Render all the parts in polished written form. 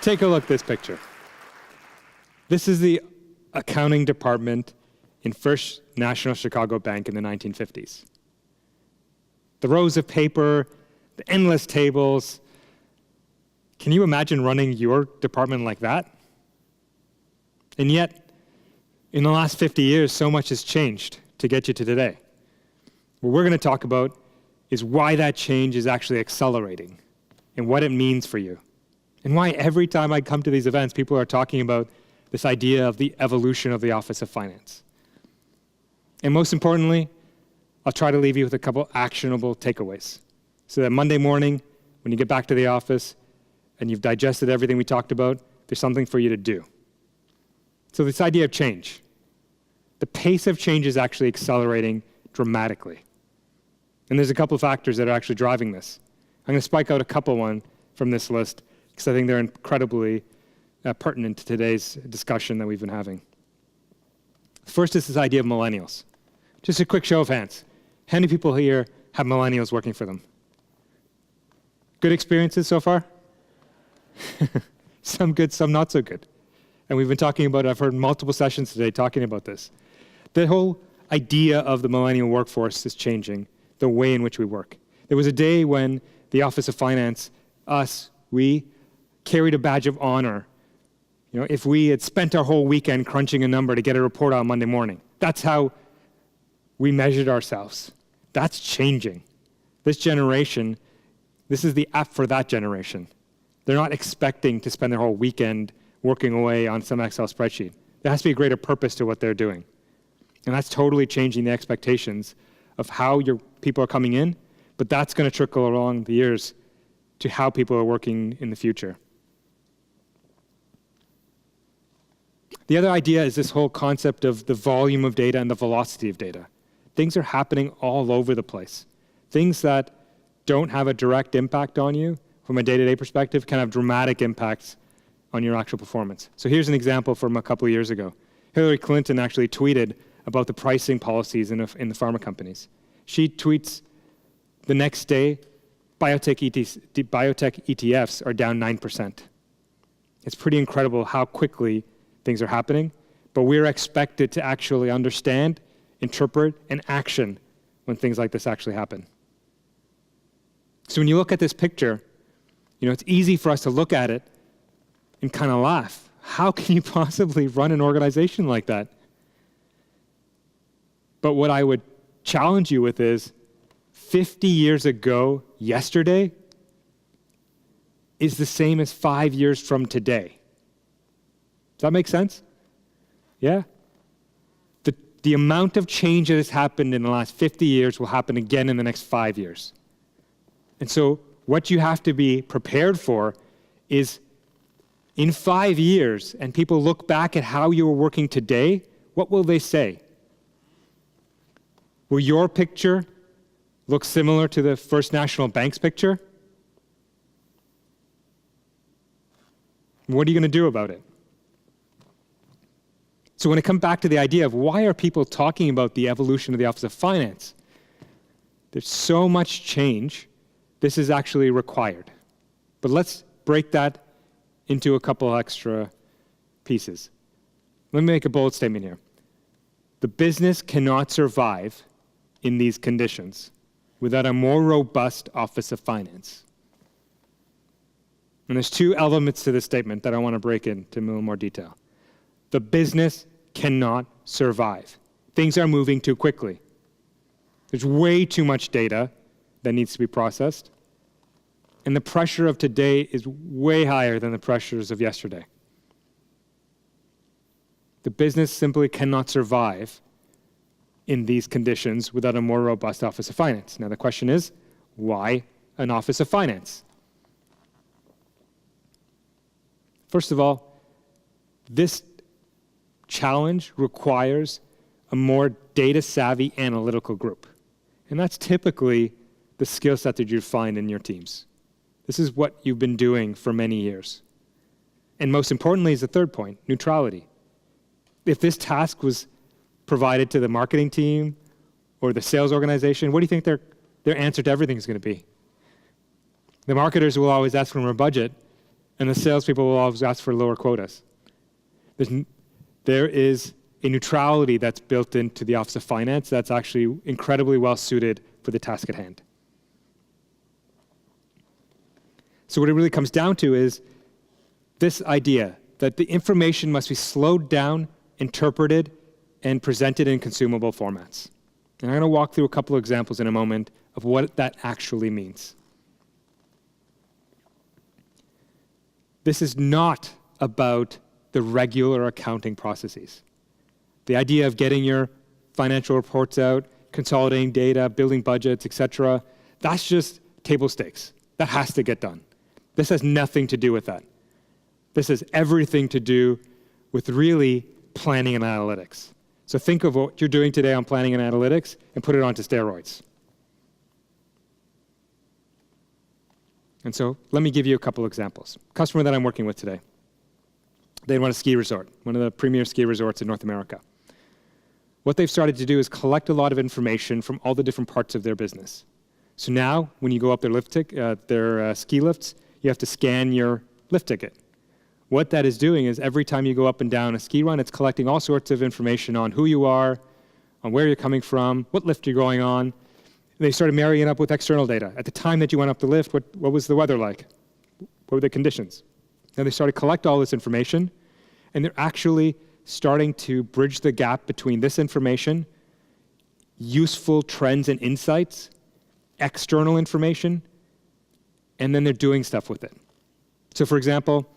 Take a look at this picture. This is the accounting department in First National Chicago Bank in the 1950s. The rows of paper, the endless tables. Can you imagine running your department like that? And yet, in the last 50 years, so much has changed to get you to today. What we're going to talk about is why that change is actually accelerating and what it means for you. And why every time I come to these events, people are talking about this idea of the evolution of the Office of Finance. And most importantly, I'll try to leave you with a couple actionable takeaways so that Monday morning, when you get back to the office and you've digested everything we talked about, there's something for you to do. So this idea of change. The pace of change is actually accelerating dramatically. And there's a couple of factors that are actually driving this. I'm going to spike out a couple from this list because I think they're incredibly pertinent to today's discussion that we've been having. First is this idea of millennials. Just a quick show of hands. How many people here have millennials working for them? Good experiences so far? Some good, some not so good. And we've been talking about it. I've heard multiple sessions today talking about this. The whole idea of the millennial workforce is changing the way in which we work. There was a day when the Office of Finance, we carried a badge of honor. You know, if we had spent our whole weekend crunching a number to get a report on Monday morning. That's how we measured ourselves. That's changing. This generation, this is the app for that generation. They're not expecting to spend their whole weekend working away on some Excel spreadsheet. There has to be a greater purpose to what they're doing. And that's totally changing the expectations of how your people are coming in, but that's going to trickle along the years to how people are working in the future. The other idea is this whole concept of the volume of data and the velocity of data. Things are happening all over the place. Things that don't have a direct impact on you from a day-to-day perspective can have dramatic impacts on your actual performance. So here's an example from a couple of years ago. Hillary Clinton actually tweeted about the pricing policies in the pharma companies. She tweets the next day, biotech ETFs are down 9%. It's pretty incredible how quickly things are happening, but we're expected to actually understand, interpret, and action when things like this actually happen. So when you look at this picture, you know, it's easy for us to look at it and kind of laugh. How can you possibly run an organization like that? But what I would challenge you with is 50 years ago, yesterday, is the same as 5 years from today. Does that make sense? Yeah? The amount of change that has happened in the last 50 years will happen again in the next 5 years. And so what you have to be prepared for is in 5 years, and people look back at how you were working today, what will they say? Will your picture look similar to the First National Bank's picture? What are you going to do about it? So when it comes back to the idea of why are people talking about the evolution of the Office of Finance, there's so much change, this is actually required. But let's break that into a couple extra pieces. Let me make a bold statement here. The business cannot survive in these conditions without a more robust Office of Finance. And there's two elements to this statement that I want to break into a little more detail. The business cannot survive. Things are moving too quickly. There's way too much data that needs to be processed. And the pressure of today is way higher than the pressures of yesterday. The business simply cannot survive in these conditions without a more robust Office of Finance. Now the question is, why an Office of Finance? First of all, this challenge requires a more data-savvy analytical group. And that's typically the skill set that you find in your teams. This is what you've been doing for many years. And most importantly is the third point, neutrality. If this task was provided to the marketing team or the sales organization, what do you think their answer to everything is going to be? The marketers will always ask for more budget, and the salespeople will always ask for lower quotas. There is a neutrality that's built into the Office of Finance that's actually incredibly well suited for the task at hand. So what it really comes down to is this idea that the information must be slowed down, interpreted, and presented in consumable formats. And I'm going to walk through a couple of examples in a moment of what that actually means. This is not about the regular accounting processes. The idea of getting your financial reports out, consolidating data, building budgets, etc., that's just table stakes. That has to get done. This has nothing to do with that. This has everything to do with really planning and analytics. So think of what you're doing today on planning and analytics and put it onto steroids. And so let me give you a couple examples. Customer that I'm working with today, they run a ski resort, one of the premier ski resorts in North America. What they've started to do is collect a lot of information from all the different parts of their business. So now, when you go up their ski lifts, you have to scan your lift ticket. What that is doing is every time you go up and down a ski run, it's collecting all sorts of information on who you are, on where you're coming from, what lift you're going on. They started marrying it up with external data. At the time that you went up the lift, what was the weather like? What were the conditions? And they started to collect all this information, and they're actually starting to bridge the gap between this information, useful trends and insights, external information, and then they're doing stuff with it. So for example,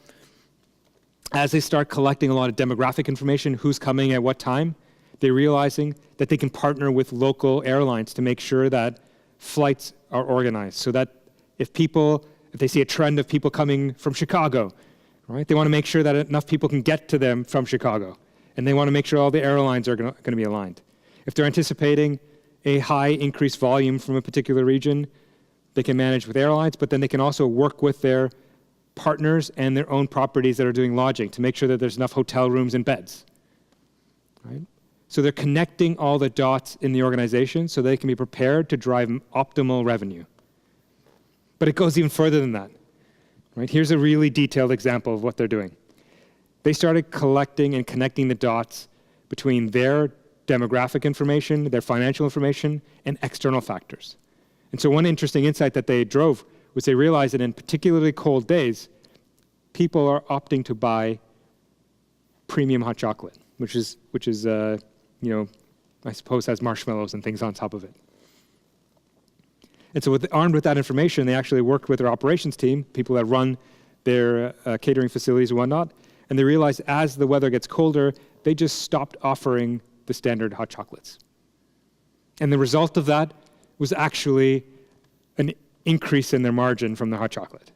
as they start collecting a lot of demographic information, who's coming at what time, they're realizing that they can partner with local airlines to make sure that flights are organized, so that if they see a trend of people coming from Chicago, right, they want to make sure that enough people can get to them from Chicago, and they want to make sure all the airlines are going to be aligned. If they're anticipating a high increased volume from a particular region, they can manage with airlines, but then they can also work with their partners and their own properties that are doing lodging to make sure that there's enough hotel rooms and beds, right? So they're connecting all the dots in the organization so they can be prepared to drive optimal revenue. But it goes even further than that, right? Here's a really detailed example of what they're doing. They started collecting and connecting the dots between their demographic information, their financial information, and external factors. And so one interesting insight that they drove was they realized that in particularly cold days, people are opting to buy premium hot chocolate, which is I suppose has marshmallows and things on top of it. And so armed with that information, they actually worked with their operations team, people that run their catering facilities and whatnot, and they realized as the weather gets colder, they just stopped offering the standard hot chocolates. And the result of that was actually an increase in their margin from the hot chocolate.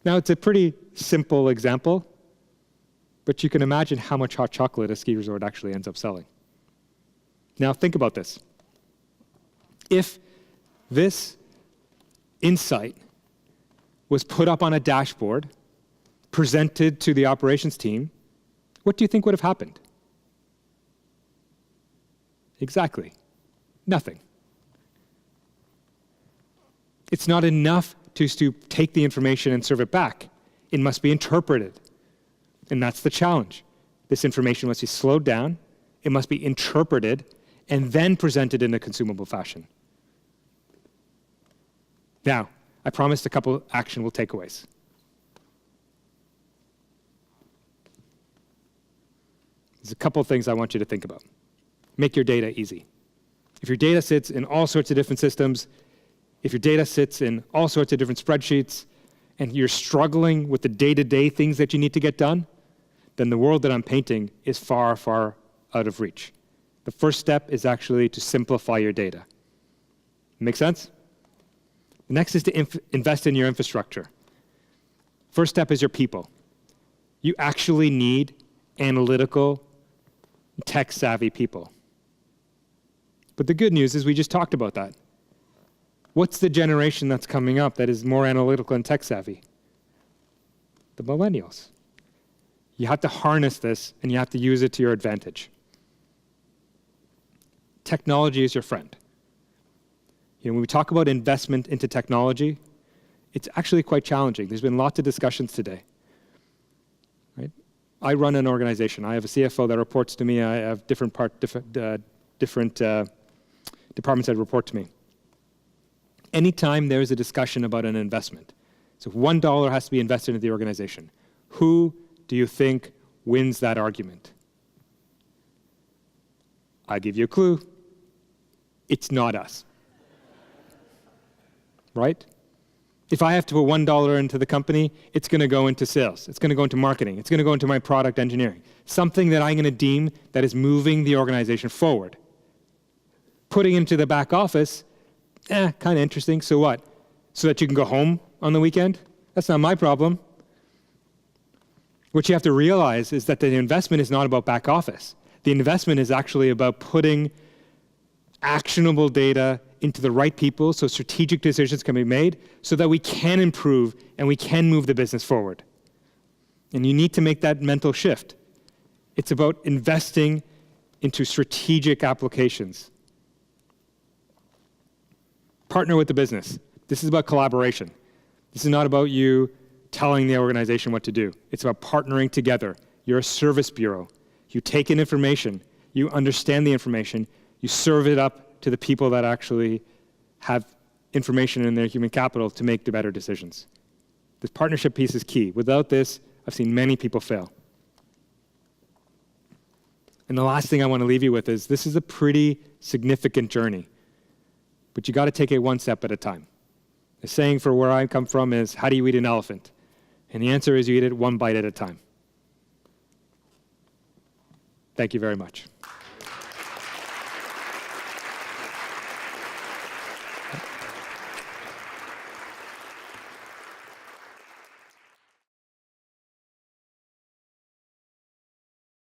Now, it's a pretty simple example, but you can imagine how much hot chocolate a ski resort actually ends up selling. Now, think about this. If this insight was put up on a dashboard, presented to the operations team, what do you think would have happened? Exactly. Nothing. It's not enough to take the information and serve it back. It must be interpreted. And that's the challenge. This information must be slowed down, it must be interpreted, and then presented in a consumable fashion. Now, I promised a couple actionable takeaways. There's a couple things I want you to think about. Make your data easy. If your data sits in all sorts of different systems, if your data sits in all sorts of different spreadsheets, and you're struggling with the day-to-day things that you need to get done, then the world that I'm painting is far, far out of reach. The first step is actually to simplify your data. Make sense? The next is to invest in your infrastructure. First step is your people. You actually need analytical, tech-savvy people. But the good news is we just talked about that. What's the generation that's coming up that is more analytical and tech-savvy? The millennials. You have to harness this, and you have to use it to your advantage. Technology is your friend. When we talk about investment into technology, It's actually quite challenging. There's been lots of discussions today. Right? I run an organization. I have a CFO that reports to me. I have different departments that report to me. Anytime there is a discussion about an investment, so $1 has to be invested into the organization, who do you think wins that argument? I'll give you a clue. It's not us. Right? If I have to put $1 into the company, it's going to go into sales. It's going to go into marketing. It's going to go into my product engineering. Something that I'm going to deem that is moving the organization forward. Putting into the back office, kind of interesting. So what? So that you can go home on the weekend? That's not my problem. What you have to realize is that the investment is not about back office. The investment is actually about putting actionable data into the right people so strategic decisions can be made so that we can improve and we can move the business forward. And you need to make that mental shift. It's about investing into strategic applications. Partner with the business. This is about collaboration. This is not about you telling the organization what to do. It's about partnering together. You're a service bureau. You take in information, you understand the information, you serve it up to the people that actually have information in their human capital to make the better decisions. This partnership piece is key. Without this, I've seen many people fail. And the last thing I want to leave you with is this is a pretty significant journey, but you got to take it one step at a time. The saying for where I come from is, how do you eat an elephant? And the answer is you eat it one bite at a time. Thank you very much.